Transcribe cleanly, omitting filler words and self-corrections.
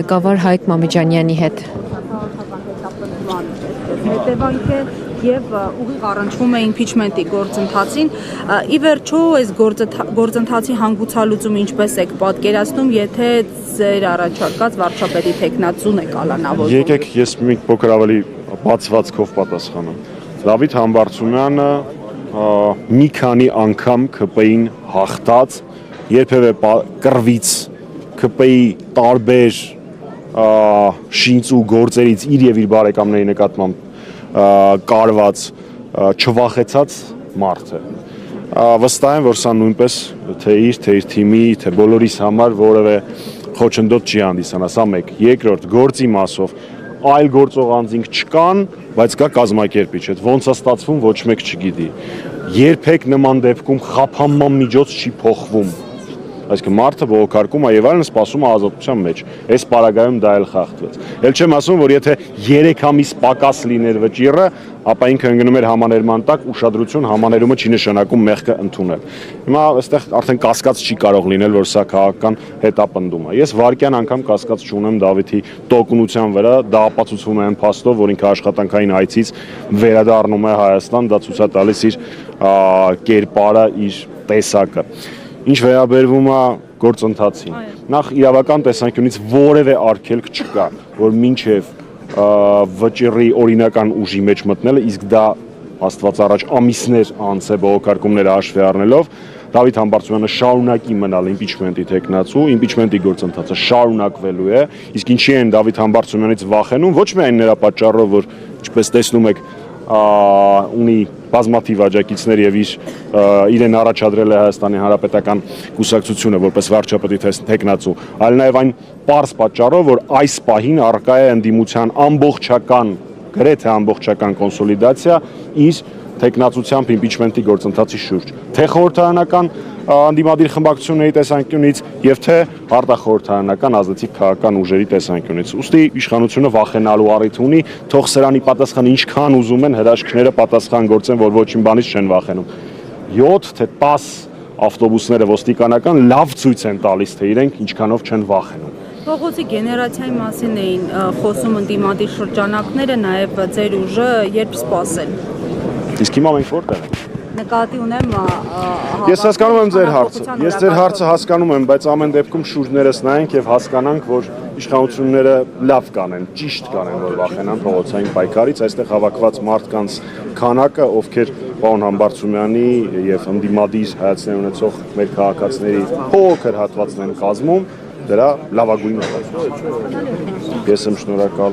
Ղեկավար Հայկ Մամեջանյանի հետ։ Հետևանք է եւ ուղիղ առնչվում է impeachment-ի գործընթացին։ Ի վերջո այս գործընթացի հանգուցալուծումը ինչպես եք պատկերացնում, եթե ձեր առաջարկած վարչապետի տեխնացուն է կալանավորվում։ Եկեք ես մի փոքր ավելի բացվածքով պատասխանեմ։ Դավիթ Համբարձումյանը մի քանի անգամ ԿՊ-ին հաղթած, երբևէ կռվից ԿՊ-ի տարբեր շինծ ու գործերից իր եւ իր բարեկամների նկատմամբ կարված չվախեցած մարդ է։ Վստահ եմ, որ սա նույնպես թե իր թիմի, թե բոլորիս համար որևէ խոչընդոտ չի հանդիսանա, սա մեկ։ Երկրորդ, գործի մասով այլ գործող անձինք չկան, բայց կա կազմակերպիչ, այդ ոնց է ստացվում, ոչ մեկ չգիտի։ Երբեք նման դեպքում խափանման միջոց չի փոխվում։ Այսինքն մարդը բողոքարկում է եւ այլն, սպասում է ազատության մեջ։ Այս պարագայում դա էլ խախտվեց։ Էլ չեմ ասում, որ եթե 3 ամիս պակաս լիներ վճիռը, ապա ինքը ընկնում էր համաներման տակ, ուշադրություն համաներումը չի նշանակում մեղքը ընդունել։ Հիմա այստեղ արդեն կասկած չի կարող լինել, որ սա քաղաքական հետապնդում է։ Ես վարկյան անգամ կասկած չունեմ Դավիթի տոկունության վրա, դա ապացուցվում է այն փաստով, որ ինքը աշխատանքային այցից վերադառնում է Հայաստան, դա ցույց է տալիս իր կերպարը, իր տեսակը։ Ինչ վերաբերվում է գործընթացին, նախ իրավական տեսանկյունից որևէ արգելք չկա, որ մինչև վճիռի օրինական ուժի մեջ մտնելը, իսկ դա Աստված առաջ ամիսներ անց է բողոքարկումները հաշվի առնելով, Դավիթ Համբարձումյանը շարունակի մնալ impeachment-ի տեխնացու, impeachment-ի գործընթացը շարունակվելու է, իսկ ինչի են Դավիթ Համբարձումյանից վախենում, ոչ միայն նրա պատճառով, որ ինչպես տեսնում եք, ունի բազմաթիվ աջակիցներ եւ իրեն առաջադրել է Հայաստանի Հանրապետական կուսակցությունը որպես վարչապետի տեխնացու, այլ նաեւ այն պարզ պատճառով, որ այս պահին առկա է ընդդիմության ամբողջական, գրեթե ամբողջական կոնսոլիդացիա իր տեխնացությամբ impeachment-ի գործընթացի շուրջ, թե խորհրդարանական անդիմադիր խմբակցությունների տեսանկյունից եւ թե արտախորհրդարանական ազդեցիկ քաղաքական ուժերի տեսանկյունից։ Ուստի իշխանությունը վախենալու առիթ ունի, թող սրանի պատասխան ինչքան ուզում են հրաշքները պատասխան գործեն, որ ոչինչ բանից չեն վախենում։ 7 թե 10 ավտոբուսները ոստիկանական լավ ցույց են տալիս, թե իրենք ինչքանով չեն վախենում։ Փողոցի գեներացիայի մասին էին խոսում ընդդիմադիր շրջանակները, նաեւ ձեր ուժը երբ սպասել։ Իսկ հիմա մենք որտեղ ենք։ Նկատի ունեմ Ես հասկանում եմ ձեր հարցը։ Ես ձեր հարցը հասկանում եմ, բայց ամեն դեպքում շուրջներս նայենք եւ հասկանանք, որ իշխանությունները լավ կանեն, ճիշտ կանեն, որ վախենան փողոցային պայքարից, այստեղ հավաքված մարդկանց քանակը, ովքեր պարոն Համբարձումյանի եւ ընդդիմադիր հայացքներ ունեցող մեր քաղաքացիների փոքր հատվածն են կազմում, դրա լավագույնը։ Ես եմ շնորհակալ։